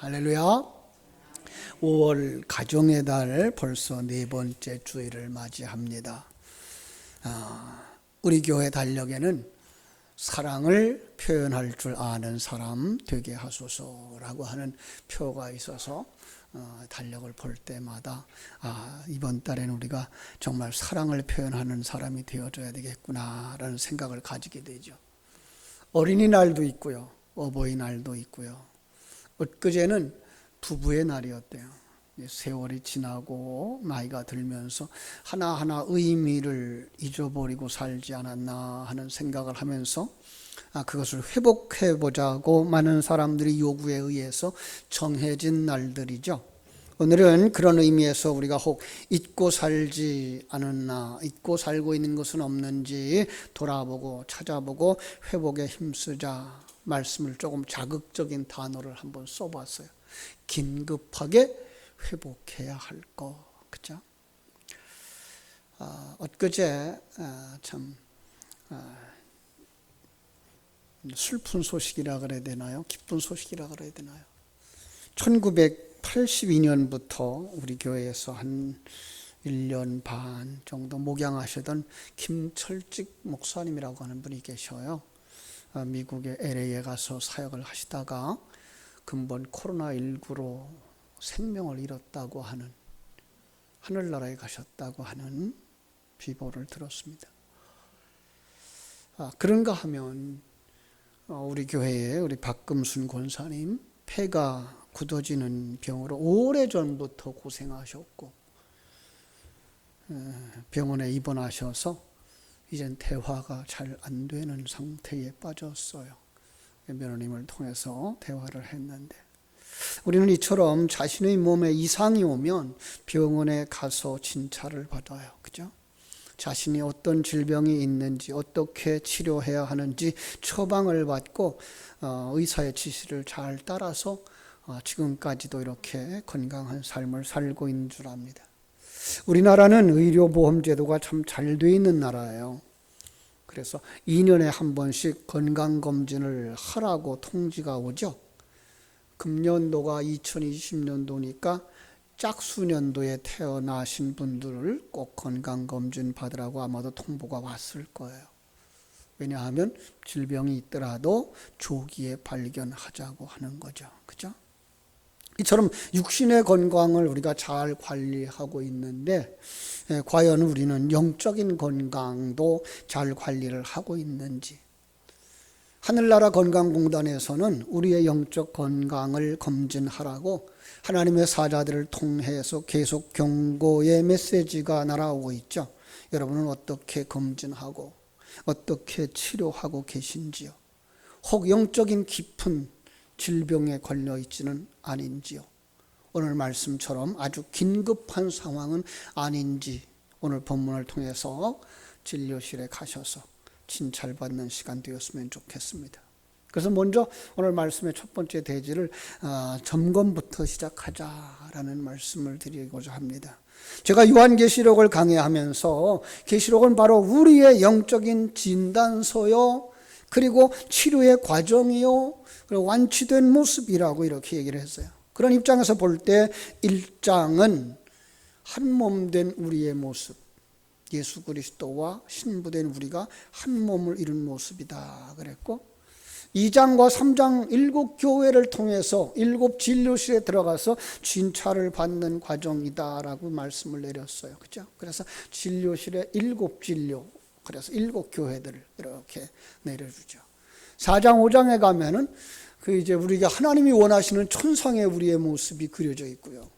할렐루야. 5월 가정의 달 벌써 네 번째 주일을 맞이합니다. 우리 교회 달력에는 사랑을 표현할 줄 아는 사람 되게 하소서라고 하는 표가 있어서 달력을 볼 때마다 이번 달에는 우리가 정말 사랑을 표현하는 사람이 되어줘야 되겠구나라는 생각을 가지게 되죠. 어린이날도 있고요, 어버이날도 있고요. 엊그제는 부부의 날이었대요. 세월이 지나고 나이가 들면서 하나하나 의미를 잊어버리고 살지 않았나 하는 생각을 하면서 그것을 회복해 보자고 많은 사람들이 요구에 의해서 정해진 날들이죠. 오늘은 그런 의미에서 우리가 혹 잊고 살지 않았나, 잊고 살고 있는 것은 없는지 돌아보고 찾아보고 회복에 힘쓰자. 말씀을 조금 자극적인 단어를 한번 써봤어요. 긴급하게 회복해야 할 거, 그죠? 엊그제 참 슬픈 소식이라 그래야 되나요? 기쁜 소식이라 그래야 되나요? 1982년부터 우리 교회에서 한 1년 반 정도 목양하시던 김철직 목사님이라고 하는 분이 계셔요. 미국의 LA에 가서 사역을 하시다가 근본 코로나19로 생명을 잃었다고 하는, 하늘나라에 가셨다고 하는 비보를 들었습니다. 그런가 하면 우리 교회에 우리 박금순 권사님 폐가 굳어지는 병으로 오래전부터 고생하셨고 병원에 입원하셔서 이젠 대화가 잘 안 되는 상태에 빠졌어요. 며느님을 통해서 대화를 했는데 우리는 이처럼 자신의 몸에 이상이 오면 병원에 가서 진찰을 받아요. 그죠? 자신이 어떤 질병이 있는지, 어떻게 치료해야 하는지 처방을 받고 의사의 지시를 잘 따라서 지금까지도 이렇게 건강한 삶을 살고 있는 줄 압니다. 우리나라는 의료보험제도가 참 잘 돼 있는 나라예요. 그래서 2년에 한 번씩 건강검진을 하라고 통지가 오죠. 금년도가 2020년도니까 짝수년도에 태어나신 분들을 꼭 건강검진 받으라고 아마도 통보가 왔을 거예요. 왜냐하면 질병이 있더라도 조기에 발견하자고 하는 거죠. 그죠? 이처럼 육신의 건강을 우리가 잘 관리하고 있는데 과연 우리는 영적인 건강도 잘 관리를 하고 있는지. 하늘나라 건강공단에서는 우리의 영적 건강을 검진하라고 하나님의 사자들을 통해서 계속 경고의 메시지가 날아오고 있죠. 여러분은 어떻게 검진하고 어떻게 치료하고 계신지요? 혹 영적인 깊은 질병에 걸려 있지는 아닌지요? 오늘 말씀처럼 아주 긴급한 상황은 아닌지 오늘 본문을 통해서 진료실에 가셔서 진찰받는 시간 되었으면 좋겠습니다. 그래서 먼저 오늘 말씀의 첫 번째 대지를 점검부터 시작하자라는 말씀을 드리고자 합니다. 제가 요한계시록을 강의하면서 계시록은 바로 우리의 영적인 진단서요, 그리고 치료의 과정이요, 그리고 완치된 모습이라고 이렇게 얘기를 했어요. 그런 입장에서 볼 때 1장은 한 몸 된 우리의 모습, 예수 그리스도와 신부된 우리가 한 몸을 이룬 모습이다 그랬고, 2장과 3장 7교회를 통해서 7 진료실에 들어가서 진찰을 받는 과정이다라고 말씀을 내렸어요. 그죠? 그래서 진료실에 7 진료, 그래서 7 교회들을 이렇게 내려주죠. 4장 5장에 가면은 이제 우리가 하나님이 원하시는 천상의 우리의 모습이 그려져 있고요.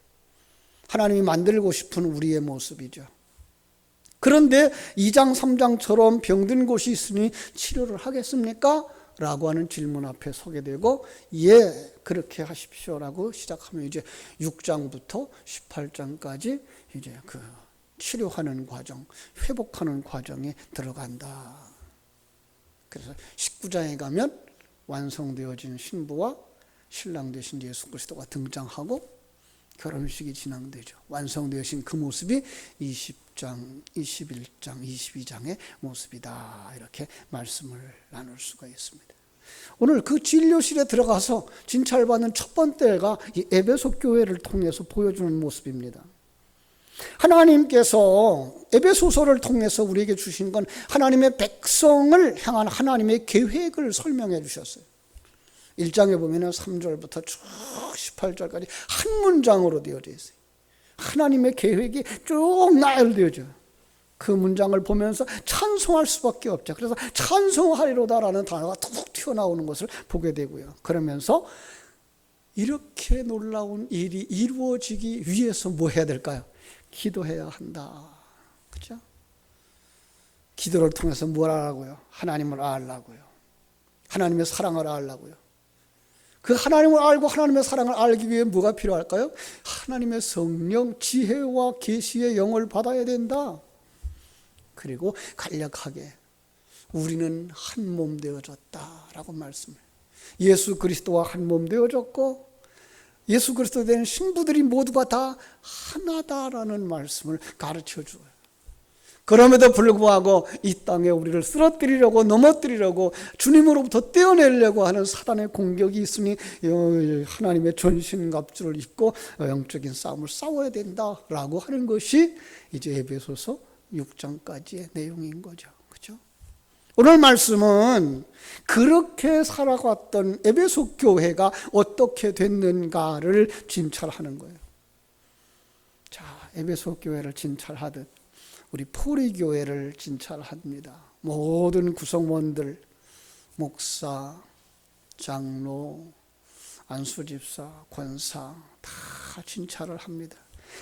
하나님이 만들고 싶은 우리의 모습이죠. 그런데 2장 3장처럼 병든 곳이 있으니 치료를 하겠습니까? 라고 하는 질문 앞에 서게 되고, 예, 그렇게 하십시오라고 시작하면 이제 6장부터 18장까지 이제 그 치료하는 과정, 회복하는 과정에 들어간다. 그래서 19장에 가면 완성되어진 신부와 신랑 되신 예수 그리스도가 등장하고 결혼식이 진행되죠. 완성되어진 그 모습이 20장, 21장, 22장의 모습이다. 이렇게 말씀을 나눌 수가 있습니다. 오늘 그 진료실에 들어가서 진찰받는 첫 번째가 이 에베소 교회를 통해서 보여주는 모습입니다. 하나님께서 에베소서를 통해서 우리에게 주신 건 하나님의 백성을 향한 하나님의 계획을 설명해 주셨어요. 1장에 보면 3절부터 쭉 18절까지 한 문장으로 되어져 있어요. 하나님의 계획이 쭉 나열되어져요. 그 문장을 보면서 찬송할 수밖에 없죠. 그래서 찬송하리로다라는 단어가 툭 튀어나오는 것을 보게 되고요. 그러면서 이렇게 놀라운 일이 이루어지기 위해서 뭐 해야 될까요? 기도해야 한다. 그렇죠? 기도를 통해서 뭘 하라고요? 하나님을 알라고요. 하나님의 사랑을 알라고요. 그 하나님을 알고 하나님의 사랑을 알기 위해 뭐가 필요할까요? 하나님의 성령, 지혜와 계시의 영을 받아야 된다. 그리고 간략하게 우리는 한 몸 되어졌다라고 말씀해요. 예수 그리스도와 한 몸 되어졌고 예수 그리스도에 대한 신부들이 모두가 다 하나다라는 말씀을 가르쳐 주어요. 그럼에도 불구하고 이 땅에 우리를 쓰러뜨리려고 넘어뜨리려고 주님으로부터 떼어내려고 하는 사단의 공격이 있으니 하나님의 전신갑주를 입고 영적인 싸움을 싸워야 된다라고 하는 것이 이제 에베소서 6장까지의 내용인 거죠. 그렇죠? 오늘 말씀은 그렇게 살아갔던 에베소 교회가 어떻게 됐는가를 진찰하는 거예요. 자, 에베소 교회를 진찰하듯 우리 포리 교회를 진찰합니다. 모든 구성원들, 목사, 장로, 안수집사, 권사 다 진찰을 합니다.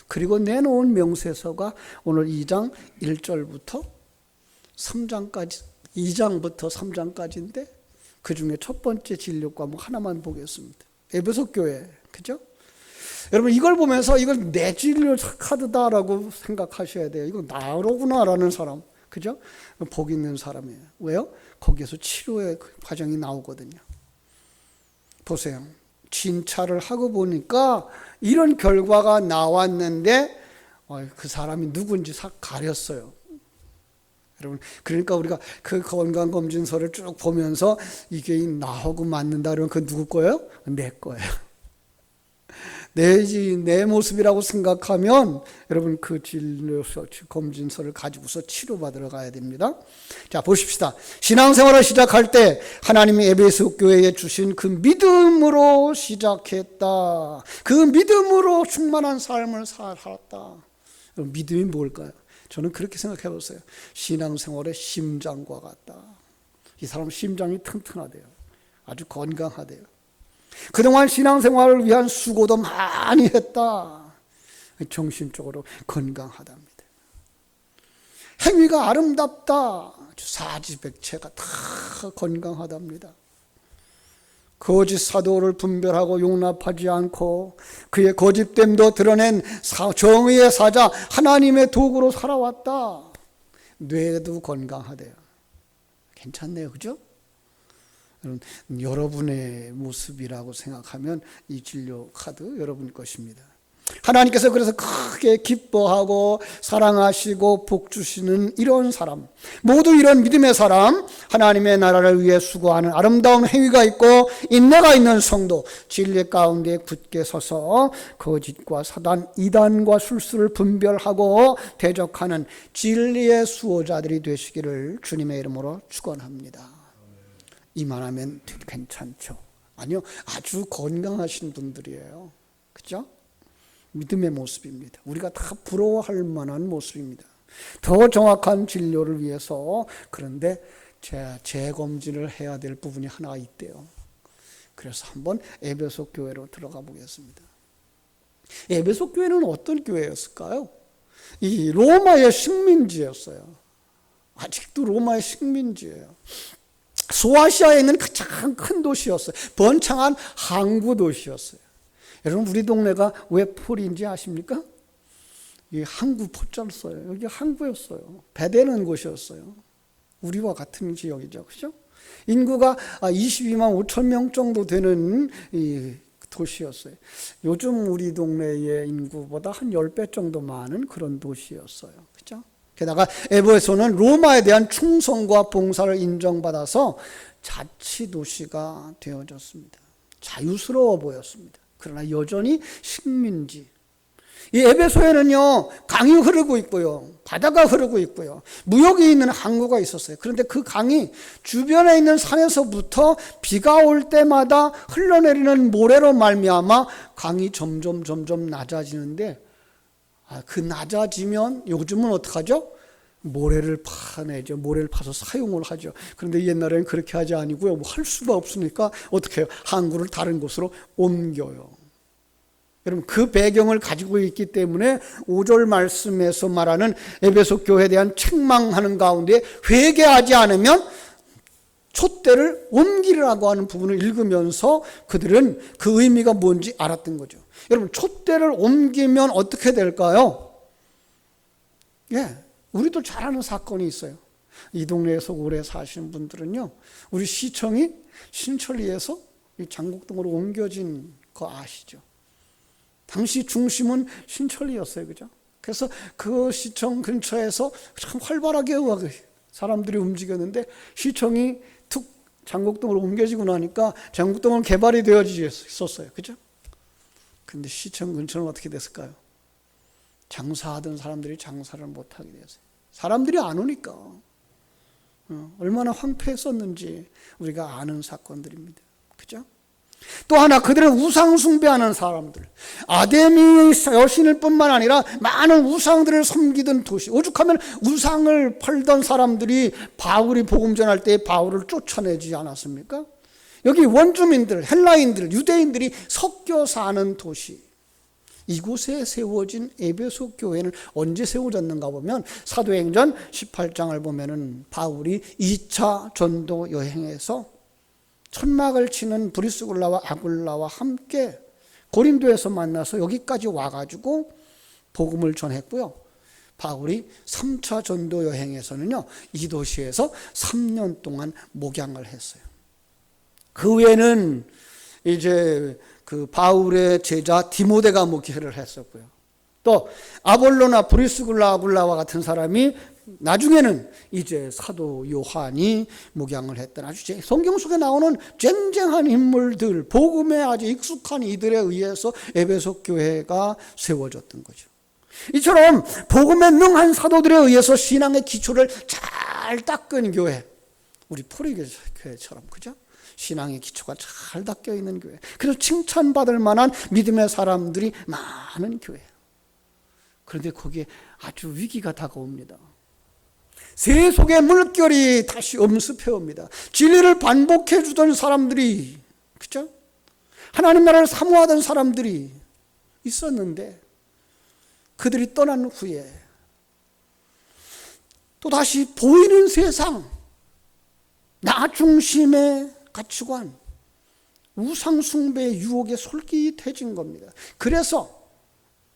그리고 내놓은 명세서가 오늘 2장 1절부터 3장까지 2장부터 3장까지인데 그 중에 첫 번째 진료 과목 하나만 보겠습니다. 에베소 교회, 그죠? 여러분 이걸 보면서 이걸 내 진료 카드다라고 생각하셔야 돼요. 이거 나로구나라는 사람, 그죠? 복 있는 사람이에요. 왜요? 거기에서 치료의 과정이 나오거든요. 보세요. 진찰을 하고 보니까 이런 결과가 나왔는데 그 사람이 누군지 가렸어요. 여러분, 그러니까 우리가 그 건강검진서를 쭉 보면서 이게 나하고 맞는다 그러면 그 누구 거예요? 내 거예요. 내 모습이라고 생각하면 여러분 그 진료서 검진서를 가지고서 치료받으러 가야 됩니다. 자, 보십시다. 신앙생활을 시작할 때 하나님이 에베소 교회에 주신 그 믿음으로 시작했다. 그 믿음으로 충만한 삶을 살았다. 믿음이 뭘까요? 저는 그렇게 생각해 봤어요. 신앙생활의 심장과 같다. 이 사람 심장이 튼튼하대요. 아주 건강하대요. 그동안 신앙생활을 위한 수고도 많이 했다. 정신적으로 건강하답니다. 행위가 아름답다. 사지백체가 다 건강하답니다. 거짓 사도를 분별하고 용납하지 않고 그의 거짓됨도 드러낸 정의의 사자 하나님의 도구로 살아왔다. 뇌도 건강하대요. 괜찮네요, 그죠? 여러분의 모습이라고 생각하면 이 진료 카드 여러분 것입니다. 하나님께서 그래서 크게 기뻐하고 사랑하시고 복 주시는 이런 사람, 모두 이런 믿음의 사람, 하나님의 나라를 위해 수고하는 아름다운 행위가 있고 인내가 있는 성도, 진리 가운데 굳게 서서 거짓과 사단, 이단과 술수를 분별하고 대적하는 진리의 수호자들이 되시기를 주님의 이름으로 축원합니다. 이만하면 괜찮죠? 아니요, 아주 건강하신 분들이에요. 그죠? 믿음의 모습입니다. 우리가 다 부러워할 만한 모습입니다. 더 정확한 진료를 위해서 그런데 재검진을 해야 될 부분이 하나 있대요. 그래서 한번 에베소 교회로 들어가 보겠습니다. 에베소 교회는 어떤 교회였을까요? 이 로마의 식민지였어요. 아직도 로마의 식민지예요. 소아시아에 있는 가장 큰 도시였어요. 번창한 항구 도시였어요. 여러분 우리 동네가 왜 포리인지 아십니까? 이 항구 포자를 써요. 여기 항구였어요. 배대는 곳이었어요. 우리와 같은 지역이죠. 그죠? 인구가 22만 5천 명 정도 되는 이 도시였어요. 요즘 우리 동네의 인구보다 한 10배 정도 많은 그런 도시였어요. 그죠? 게다가 에베소는 로마에 대한 충성과 봉사를 인정받아서 자치도시가 되어졌습니다. 자유스러워 보였습니다. 그러나 여전히 식민지. 이 에베소에는요, 강이 흐르고 있고요, 바다가 흐르고 있고요, 무역이 있는 항구가 있었어요. 그런데 그 강이 주변에 있는 산에서부터 비가 올 때마다 흘러내리는 모래로 말미암아 강이 점점 낮아지는데, 그 낮아지면 요즘은 어떡하죠? 모래를 파내죠. 모래를 파서 사용을 하죠. 그런데 옛날에는 그렇게 하지 아니고요, 할 수가 없으니까 어떻게 해요? 항구를 다른 곳으로 옮겨요. 여러분, 그 배경을 가지고 있기 때문에 5절 말씀에서 말하는 에베소 교회에 대한 책망하는 가운데 회개하지 않으면 촛대를 옮기라고 하는 부분을 읽으면서 그들은 그 의미가 뭔지 알았던 거죠. 여러분, 촛대를 옮기면 어떻게 될까요? 우리도 잘 아는 사건이 있어요. 이 동네에서 오래 사시는 분들은요, 우리 시청이 신천리에서 이 장곡동으로 옮겨진 거 아시죠? 당시 중심은 신천리였어요. 그죠? 그래서 그 시청 근처에서 참 활발하게 사람들이 움직였는데, 시청이 툭 장곡동으로 옮겨지고 나니까 장곡동은 개발이 되어졌었어요. 그죠? 근데 시청 근처는 어떻게 됐을까요? 장사하던 사람들이 장사를 못하게 됐어요. 사람들이 안 오니까. 얼마나 황폐했었는지 우리가 아는 사건들입니다. 그죠? 또 하나, 그들은 우상 숭배하는 사람들, 아데미 여신을 뿐만 아니라 많은 우상들을 섬기던 도시, 오죽하면 우상을 팔던 사람들이 바울이 복음 전할 때 바울을 쫓아내지 않았습니까? 여기 원주민들, 헬라인들, 유대인들이 섞여 사는 도시, 이곳에 세워진 에베소 교회는 언제 세워졌는가 보면 사도행전 18장을 보면은 바울이 2차 전도 여행에서 천막을 치는 브리스굴라와 아굴라와 함께 고린도에서 만나서 여기까지 와가지고 복음을 전했고요. 바울이 3차 전도 여행에서는요, 이 도시에서 3년 동안 목양을 했어요. 그 외에는 이제 그 바울의 제자 디모데가 목회를 했었고요. 또 아볼로나 브리스굴라 아굴라와 같은 사람이 나중에는 이제 사도 요한이 목양을 했던 아주 성경 속에 나오는 쟁쟁한 인물들, 복음에 아주 익숙한 이들에 의해서 에베소 교회가 세워졌던 거죠. 이처럼 복음에 능한 사도들에 의해서 신앙의 기초를 잘 닦은 교회, 우리 포리교회처럼, 그죠? 신앙의 기초가 잘 닦여 있는 교회, 그래서 칭찬받을 만한 믿음의 사람들이 많은 교회. 그런데 거기에 아주 위기가 다가옵니다. 새 속의 물결이 다시 엄습해 옵니다. 진리를 반복해 주던 사람들이, 그죠? 하나님 나라를 사모하던 사람들이 있었는데, 그들이 떠난 후에 또 다시 보이는 세상, 나 중심의 가치관, 우상 숭배의 유혹에 솔깃해진 겁니다. 그래서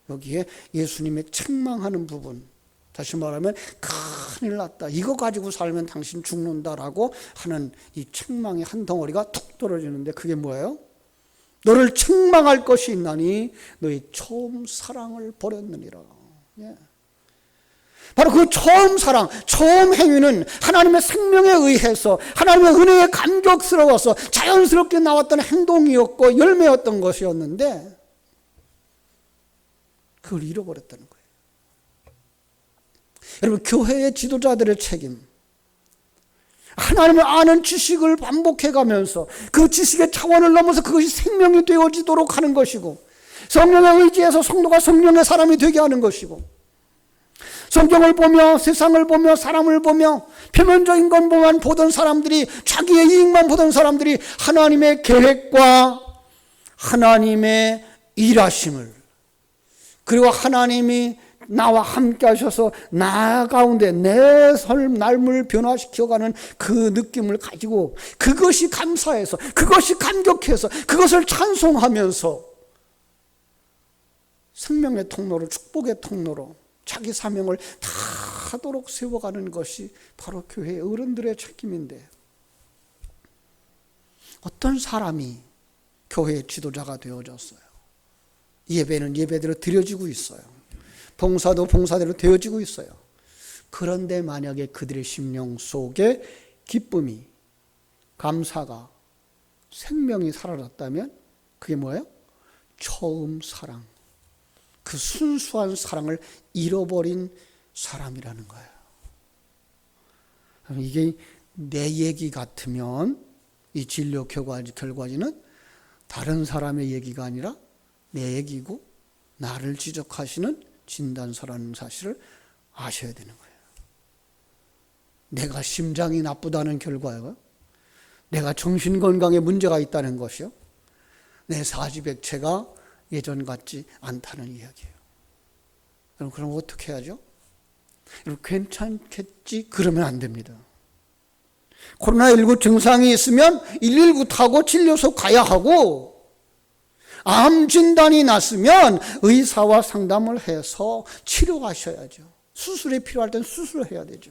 여기에 예수님의 책망하는 부분, 다시 말하면 큰일 났다, 이거 가지고 살면 당신 죽는다라고 하는 이 책망의 한 덩어리가 툭 떨어지는데, 그게 뭐예요? 너를 책망할 것이 있나니 너희 처음 사랑을 버렸느니라. 바로 그 처음 사랑, 처음 행위는 하나님의 생명에 의해서, 하나님의 은혜에 감격스러워서 자연스럽게 나왔던 행동이었고 열매였던 것이었는데, 그걸 잃어버렸다는 거예요. 여러분, 교회의 지도자들의 책임, 하나님을 아는 지식을 반복해가면서 그 지식의 차원을 넘어서 그것이 생명이 되어지도록 하는 것이고, 성령에 의지해서 성도가 성령의 사람이 되게 하는 것이고, 성경을 보며 세상을 보며 사람을 보며 표면적인 것만 보던 사람들이, 자기의 이익만 보던 사람들이 하나님의 계획과 하나님의 일하심을, 그리고 하나님이 나와 함께 하셔서 나 가운데 내 삶을 변화시켜가는 그 느낌을 가지고, 그것이 감사해서, 그것이 감격해서, 그것을 찬송하면서 생명의 통로로, 축복의 통로로 자기 사명을 다하도록 세워가는 것이 바로 교회의 어른들의 책임인데, 어떤 사람이 교회의 지도자가 되어졌어요. 예배는 예배대로 드려지고 있어요. 봉사도 봉사대로 되어지고 있어요. 그런데 만약에 그들의 심령 속에 기쁨이, 감사가, 생명이 사라졌다면 그게 뭐예요? 처음 사랑. 그 순수한 사랑을 잃어버린 사람이라는 거예요. 이게 내 얘기 같으면 이 진료 결과지는 다른 사람의 얘기가 아니라 내 얘기고 나를 지적하시는 진단서라는 사실을 아셔야 되는 거예요. 내가 심장이 나쁘다는 결과예요. 내가 정신건강에 문제가 있다는 것이요. 내 사지백체가 예전 같지 않다는 이야기예요. 여러분, 그럼 어떻게 해야죠? 여러분, 괜찮겠지? 그러면 안 됩니다. 코로나19 증상이 있으면 119 타고 진료소 가야 하고, 암 진단이 났으면 의사와 상담을 해서 치료하셔야죠. 수술이 필요할 땐 수술을 해야 되죠.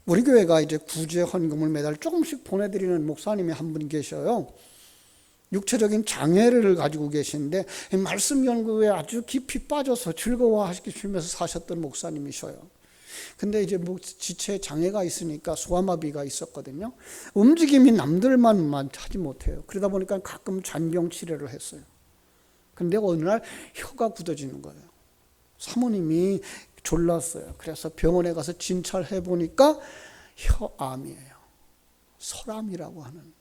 우리 교회가 이제 구제 헌금을 매달 조금씩 보내드리는 목사님이 한 분 계셔요. 육체적인 장애를 가지고 계신데 말씀 연구에 아주 깊이 빠져서 즐거워하시면서 사셨던 목사님이셔요. 근데 이제 지체 장애가 있으니까 소아마비가 있었거든요. 움직임이 남들만 하지 못해요. 그러다 보니까 가끔 잔병 치료를 했어요. 근데 어느 날 혀가 굳어지는 거예요. 사모님이 졸랐어요. 그래서 병원에 가서 진찰해 보니까 혀암이에요. 설암이라고 하는.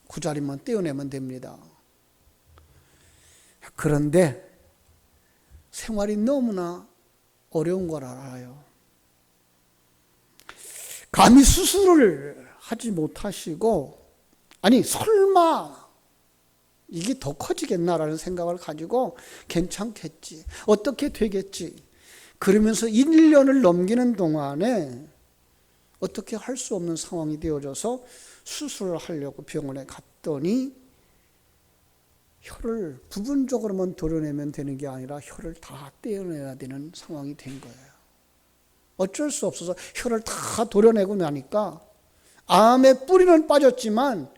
구자리만 떼어내면 됩니다. 그런데 생활이 너무나 어려운 걸 알아요. 감히 수술을 하지 못하시고, 아니 설마 이게 더 커지겠나라는 생각을 가지고 괜찮겠지, 어떻게 되겠지, 그러면서 1년을 넘기는 동안에 어떻게 할 수 없는 상황이 되어져서 수술을 하려고 병원에 갔더니 혀를 부분적으로만 도려내면 되는 게 아니라 혀를 다 떼어내야 되는 상황이 된 거예요. 어쩔 수 없어서 혀를 다 도려내고 나니까 암의 뿌리는 빠졌지만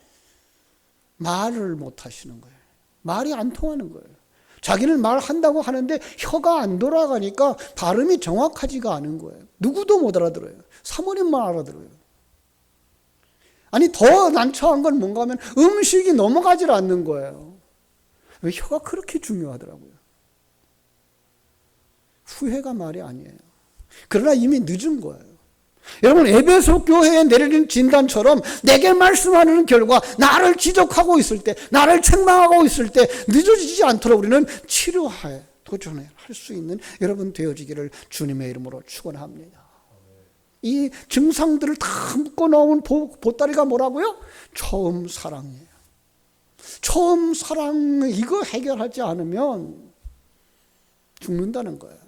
말을 못 하시는 거예요. 말이 안 통하는 거예요. 자기는 말한다고 하는데 혀가 안 돌아가니까 발음이 정확하지가 않은 거예요. 누구도 못 알아들어요. 사모님만 알아들어요. 아니 더 난처한 건 뭔가 하면 음식이 넘어가질 않는 거예요. 왜? 혀가 그렇게 중요하더라고요. 후회가 말이 아니에요. 그러나 이미 늦은 거예요. 여러분, 에베소 교회에 내려진 진단처럼 내게 말씀하는 결과 나를 지적하고 있을 때, 나를 책망하고 있을 때 늦어지지 않도록 우리는 치료하에 도전해 할 수 있는 여러분 되어지기를 주님의 이름으로 축원합니다. 이 증상들을 다 묶어놓은 보따리가 뭐라고요? 처음 사랑이에요. 처음 사랑, 이거 해결하지 않으면 죽는다는 거예요.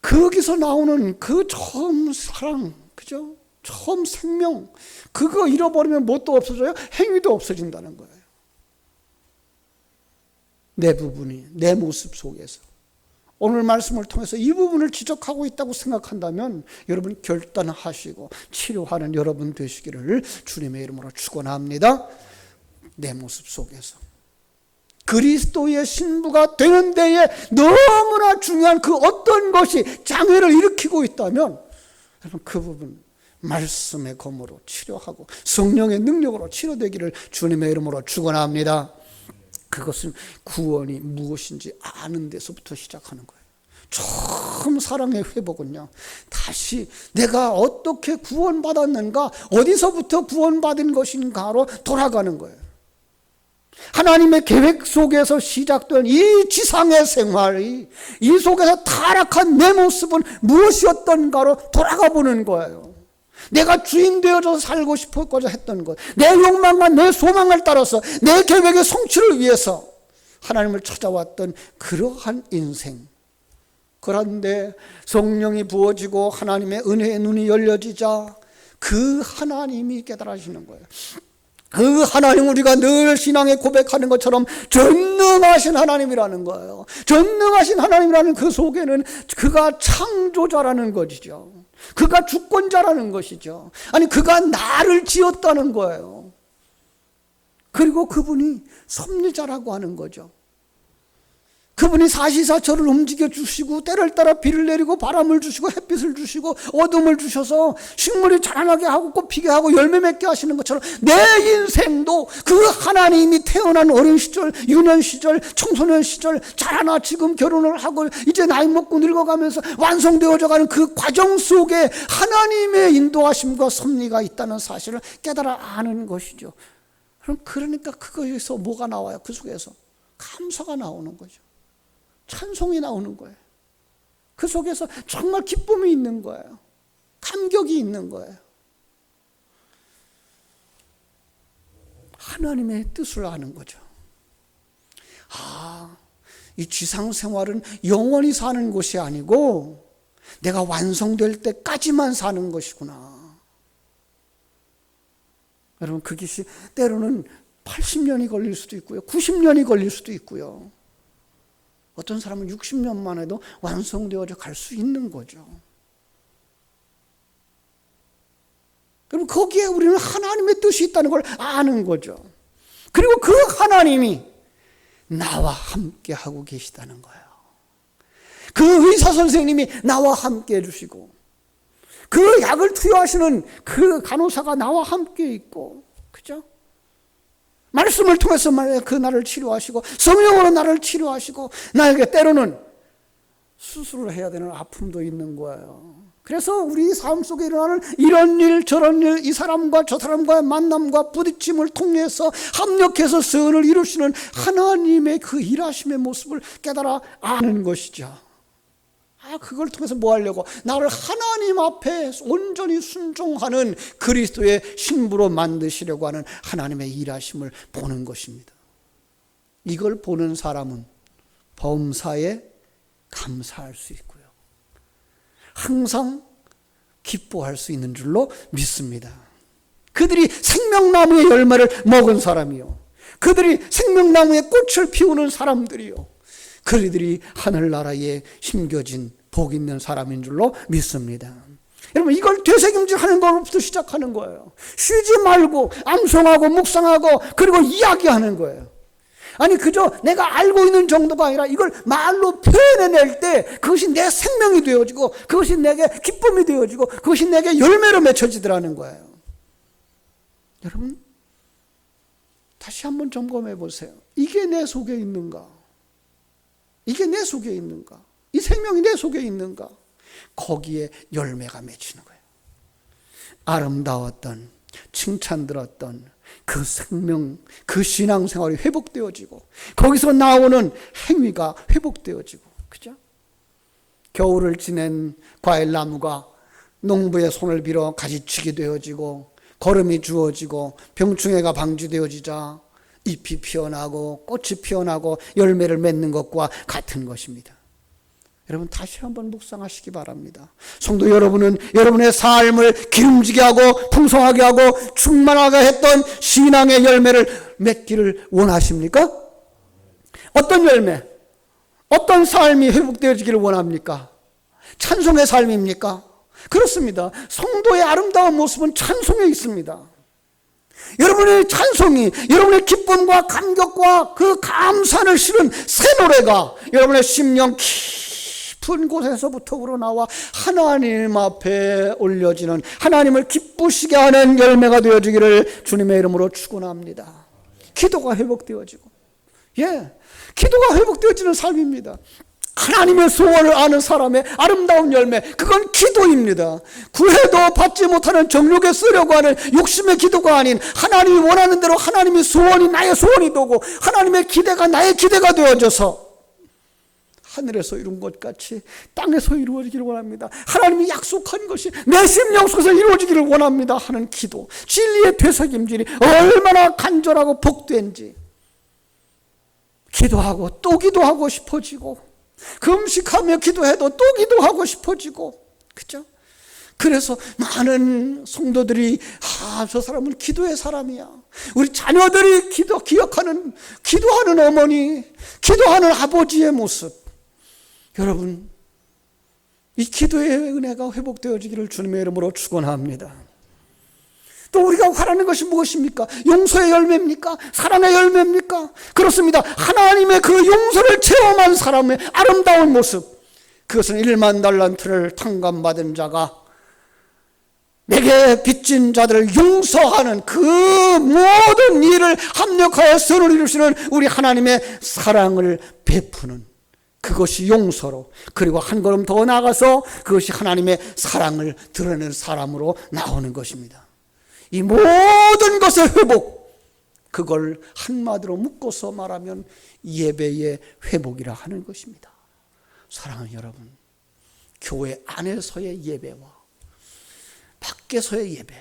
거기서 나오는 그 처음 사랑, 그죠? 처음 생명, 그거 잃어버리면 뭣도 없어져요? 행위도 없어진다는 거예요. 내 부분이, 내 모습 속에서. 오늘 말씀을 통해서 이 부분을 지적하고 있다고 생각한다면 여러분 결단하시고 치료하는 여러분 되시기를 주님의 이름으로 축원합니다. 내 모습 속에서. 그리스도의 신부가 되는 데에 너무나 중요한 그 어떤 것이 장애를 일으키고 있다면 여러분 그 부분 말씀의 검으로 치료하고 성령의 능력으로 치료되기를 주님의 이름으로 축원합니다. 그것은 구원이 무엇인지 아는 데서부터 시작하는 거예요. 처음 사랑의 회복은요, 다시 내가 어떻게 구원받았는가, 어디서부터 구원받은 것인가로 돌아가는 거예요. 하나님의 계획 속에서 시작된 이 지상의 생활이, 이 속에서 타락한 내 모습은 무엇이었던가로 돌아가 보는 거예요. 내가 주인 되어서 살고 싶었고자 했던 것, 내 욕망과 내 소망을 따라서 내 계획의 성취를 위해서 하나님을 찾아왔던 그러한 인생. 그런데 성령이 부어지고 하나님의 은혜의 눈이 열려지자 그 하나님이 깨달아지는 거예요. 그 하나님, 우리가 늘 신앙에 고백하는 것처럼 전능하신 하나님이라는 거예요. 전능하신 하나님이라는 그 속에는 그가 창조자라는 것이죠. 그가 주권자라는 것이죠. 아니, 그가 나를 지었다는 거예요. 그리고 그분이 섭리자라고 하는 거죠. 그분이 사시사철을 움직여 주시고 때를 따라 비를 내리고 바람을 주시고 햇빛을 주시고 어둠을 주셔서 식물이 자라나게 하고 꽃피게 하고 열매 맺게 하시는 것처럼 내 인생도 그 하나님이 태어난 어린 시절, 유년 시절, 청소년 시절, 자라나 지금 결혼을 하고 이제 나이 먹고 늙어가면서 완성되어져 가는 그 과정 속에 하나님의 인도하심과 섭리가 있다는 사실을 깨달아 아는 것이죠. 그러니까 그거에서 뭐가 나와요? 그 속에서 감사가 나오는 거죠. 찬송이 나오는 거예요. 그 속에서 정말 기쁨이 있는 거예요. 감격이 있는 거예요. 하나님의 뜻을 아는 거죠. 이 지상 생활은 영원히 사는 것이 아니고 내가 완성될 때까지만 사는 것이구나. 여러분, 그것이 때로는 80년이 걸릴 수도 있고요. 90년이 걸릴 수도 있고요. 어떤 사람은 60년만 해도 완성되어져 갈 수 있는 거죠. 그럼 거기에 우리는 하나님의 뜻이 있다는 걸 아는 거죠. 그리고 그 하나님이 나와 함께 하고 계시다는 거예요. 그 의사 선생님이 나와 함께 해주시고 그 약을 투여하시는 그 간호사가 나와 함께 있고, 그죠? 말씀을 통해서 그 나를 치료하시고 성령으로 나를 치료하시고 나에게 때로는 수술을 해야 되는 아픔도 있는 거예요. 그래서 우리 삶 속에 일어나는 이런 일 저런 일, 이 사람과 저 사람과의 만남과 부딪힘을 통해서 합력해서 선을 이루시는 하나님의 그 일하심의 모습을 깨달아 아는 것이죠. 그걸 통해서 뭐 하려고? 나를 하나님 앞에 온전히 순종하는 그리스도의 신부로 만드시려고 하는 하나님의 일하심을 보는 것입니다. 이걸 보는 사람은 범사에 감사할 수 있고요. 항상 기뻐할 수 있는 줄로 믿습니다. 그들이 생명나무의 열매를 먹은 사람이요. 그들이 생명나무의 꽃을 피우는 사람들이요. 그들이 하늘나라에 심겨진 복 있는 사람인 줄로 믿습니다. 여러분, 이걸 되새김질하는 것부터 시작하는 거예요. 쉬지 말고 암송하고 묵상하고 그리고 이야기하는 거예요. 아니 그저 내가 알고 있는 정도가 아니라 이걸 말로 표현해낼 때 그것이 내 생명이 되어지고 그것이 내게 기쁨이 되어지고 그것이 내게 열매로 맺혀지더라는 거예요. 여러분, 다시 한번 점검해 보세요. 이게 내 속에 있는가? 이게 내 속에 있는가? 이 생명이 내 속에 있는가? 거기에 열매가 맺히는 거예요. 아름다웠던, 칭찬 들었던 그 생명, 그 신앙생활이 회복되어지고 거기서 나오는 행위가 회복되어지고, 그죠? 겨울을 지낸 과일나무가 농부의 손을 빌어 가지치게 되어지고 거름이 주어지고 병충해가 방지되어지자 잎이 피어나고 꽃이 피어나고 열매를 맺는 것과 같은 것입니다. 여러분, 다시 한번 묵상하시기 바랍니다. 성도 여러분은 여러분의 삶을 기름지게 하고 풍성하게 하고 충만하게 했던 신앙의 열매를 맺기를 원하십니까? 어떤 열매, 어떤 삶이 회복되어지기를 원합니까? 찬송의 삶입니까? 그렇습니다. 성도의 아름다운 모습은 찬송에 있습니다. 여러분의 찬송이, 여러분의 기쁨과 감격과 그 감사를 실은 새 노래가 여러분의 심령 깊은 곳에서부터 우러나와 하나님 앞에 올려지는, 하나님을 기쁘시게 하는 열매가 되어지기를 주님의 이름으로 축원합니다. 기도가 회복되어지고, 기도가 회복되어지는 삶입니다. 하나님의 소원을 아는 사람의 아름다운 열매, 그건 기도입니다. 구해도 받지 못하는 정욕에 쓰려고 하는 욕심의 기도가 아닌 하나님이 원하는 대로 하나님의 소원이 나의 소원이 되고 하나님의 기대가 나의 기대가 되어져서 하늘에서 이룬 것 같이 땅에서 이루어지기를 원합니다. 하나님이 약속한 것이 내 심령 속에서 이루어지기를 원합니다 하는 기도, 진리의 되새김질이 얼마나 간절하고 복된지 기도하고 또 기도하고 싶어지고, 금식하며 기도해도 또 기도하고 싶어지고, 그죠? 그래서 많은 성도들이 저 사람은 기도의 사람이야. 우리 자녀들이 기도하는 어머니, 기도하는 아버지의 모습. 여러분, 이 기도의 은혜가 회복되어지기를 주님의 이름으로 축원합니다. 또 우리가 바라는 것이 무엇입니까? 용서의 열매입니까? 사랑의 열매입니까? 그렇습니다. 하나님의 그 용서를 체험한 사람의 아름다운 모습, 그것은 1만 달란트를 탕감받은 자가 내게 빚진 자들을 용서하는 그 모든 일을 합력하여 선을 이루시는 우리 하나님의 사랑을 베푸는, 그것이 용서로, 그리고 한 걸음 더 나아가서 그것이 하나님의 사랑을 드러내는 사람으로 나오는 것입니다. 이 모든 것의 회복, 그걸 한마디로 묶어서 말하면 예배의 회복이라 하는 것입니다. 사랑하는 여러분, 교회 안에서의 예배와 밖에서의 예배,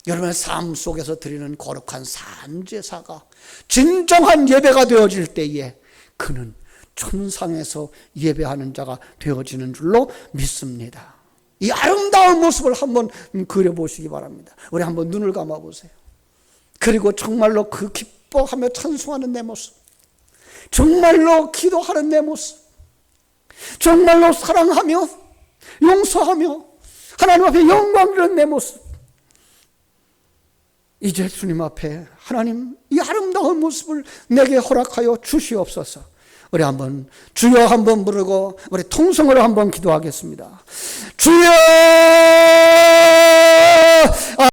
여러분의 삶 속에서 드리는 거룩한 산제사가 진정한 예배가 되어질 때에 그는 천상에서 예배하는 자가 되어지는 줄로 믿습니다. 이 아름다운 모습을 한번 그려보시기 바랍니다. 우리 한번 눈을 감아보세요. 그리고 정말로 그 기뻐하며 찬송하는 내 모습, 정말로 기도하는 내 모습, 정말로 사랑하며 용서하며 하나님 앞에 영광 드리는 내 모습, 이제 주님 앞에 하나님 이 아름다운 모습을 내게 허락하여 주시옵소서. 우리 한번 주여 한번 부르고 우리 통성으로 한번 기도하겠습니다. 주여!